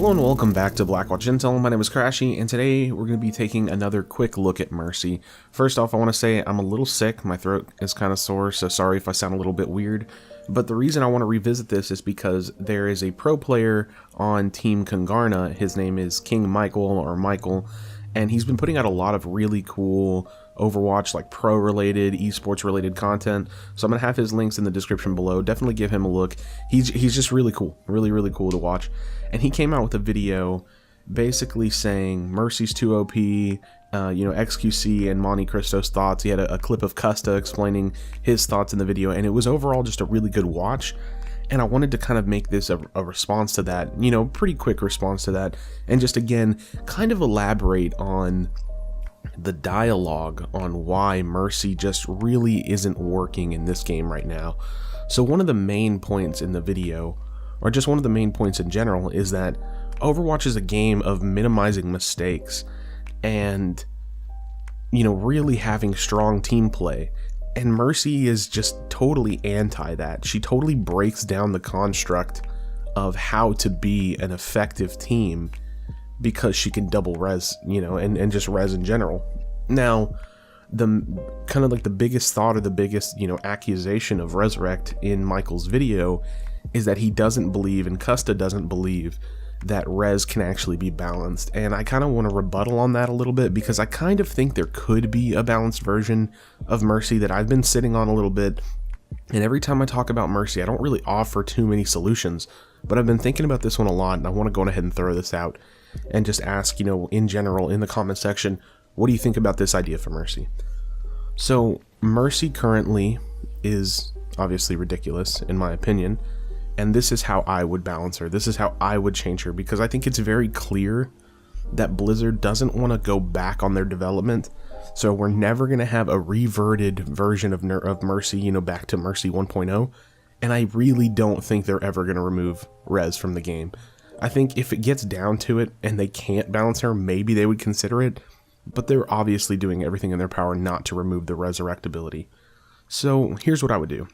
Hello and welcome back to Blackwatch Intel. My name is Crashy, and today we're going to be taking another quick look at Mercy. First off, I want to say I'm a little sick. My throat is kind of sore, so sorry if I sound a little bit weird. But the reason I want to revisit this is because there is a pro player on Team Kungarna. His name is King Mykl, or Mykl, and he's been putting out a lot of really cool Overwatch, like pro-related, esports related content. So I'm gonna have his links in the description below. Definitely give him a look. He's just really cool, really cool to watch. And he came out with a video basically saying Mercy's too OP, XQC and Monte Cristo's thoughts. He had a clip of Custa explaining his thoughts in the video, and it was overall just a really good watch. And I wanted to kind of make this a response to that, pretty quick response to that, and just again kind of elaborate on the dialogue on why Mercy just really isn't working in this game right now. So one of the main points in the video, or just one of the main points in general, is that Overwatch is a game of minimizing mistakes and, really having strong team play. And Mercy is just totally anti that. She totally breaks down the construct of how to be an effective team because she can double res, and just res in general. Now, the kind of like the biggest thought, or the biggest, accusation of Resurrect in Mykl's video is that he doesn't believe, and Custa doesn't believe, that res can actually be balanced. And I kind of want to rebuttal on that a little bit, because I kind of think there could be a balanced version of Mercy that I've been sitting on a little bit. And every time I talk about Mercy, I don't really offer too many solutions, but I've been thinking about this one a lot, and I want to go ahead and throw this out and just ask, in general, in the comment section, what do you think about this idea for Mercy? So Mercy currently is obviously ridiculous, in my opinion, and this is how I would balance her. This is how I would change her, because I think it's very clear that Blizzard doesn't want to go back on their development. So we're never going to have a reverted version of Mercy, back to Mercy 1.0. And I really don't think they're ever going to remove res from the game. I think if it gets down to it and they can't balance her, maybe they would consider it. But they're obviously doing everything in their power not to remove the Resurrect ability. So here's what I would do.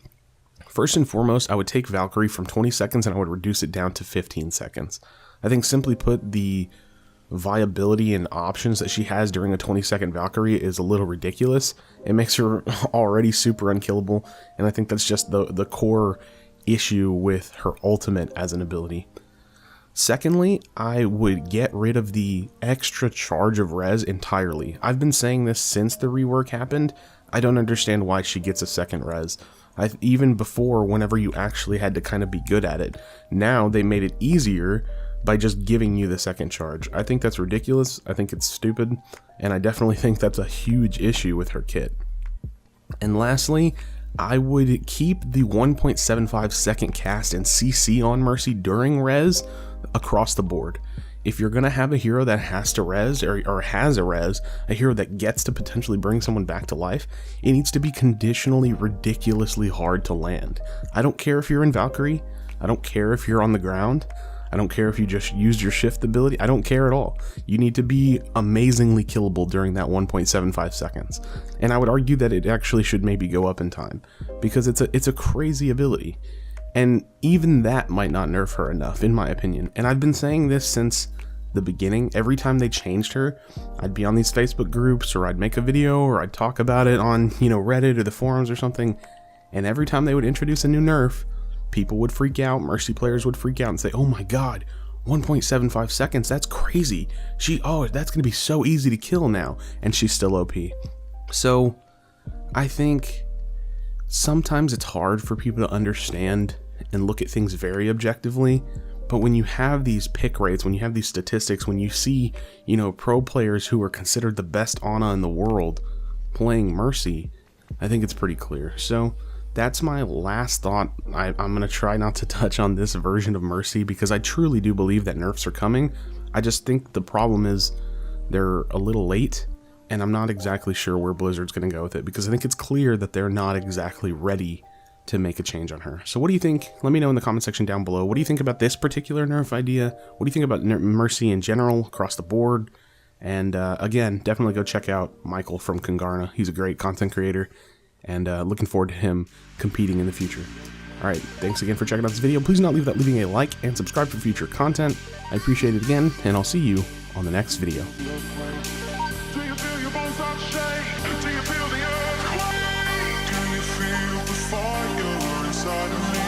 First and foremost, I would take Valkyrie from 20 seconds and I would reduce it down to 15 seconds. I think simply put, the viability and options that she has during a 20-second Valkyrie is a little ridiculous. It makes her already super unkillable, and I think that's just the core issue with her ultimate as an ability. Secondly, I would get rid of the extra charge of res entirely. I've been saying this since the rework happened. I don't understand why she gets a second res. Even before, whenever you actually had to kind of be good at it. Now they made it easier by just giving you the second charge. I think that's ridiculous. I think it's stupid, and I definitely think that's a huge issue with her kit. And lastly, I would keep the 1.75 second cast and CC on Mercy during res across the board. If you're gonna have a hero that has to res, or has a res, a hero that gets to potentially bring someone back to life, it needs to be conditionally ridiculously hard to land. I don't care if you're in Valkyrie, I don't care if you're on the ground, I don't care if you just used your shift ability, I don't care at all. You need to be amazingly killable during that 1.75 seconds. And I would argue that it actually should maybe go up in time, because it's a crazy ability. And even that might not nerf her enough, in my opinion. And I've been saying this since the beginning. Every time they changed her, I'd be on these Facebook groups, or I'd make a video, or I'd talk about it on, Reddit or the forums or something. And every time they would introduce a new nerf, people would freak out, Mercy players would freak out and say, oh my god, 1.75 seconds, that's crazy. That's gonna be so easy to kill now. And she's still OP. So I think sometimes it's hard for people to understand and look at things very objectively, but when you have these pick rates, when you have these statistics, when you see, pro players who are considered the best Ana in the world playing Mercy, I think it's pretty clear. So that's my last thought. I'm going to try not to touch on this version of Mercy, because I truly do believe that nerfs are coming. I just think the problem is they're a little late, and I'm not exactly sure where Blizzard's going to go with it, because I think it's clear that they're not exactly ready to make a change on her. So what do you think? Let me know in the comment section down below. What do you think about this particular nerf idea? What do you think about Mercy in general across the board? And again, definitely go check out Mykl from Kungarna. He's a great content creator, and looking forward to him competing in the future. Alright, thanks again for checking out this video. Please do not leave without leaving a like and subscribe for future content. I appreciate it again, and I'll see you on the next video. Do you feel your bones start to shake? Do you feel the earthquake? Do you feel the fire inside of me?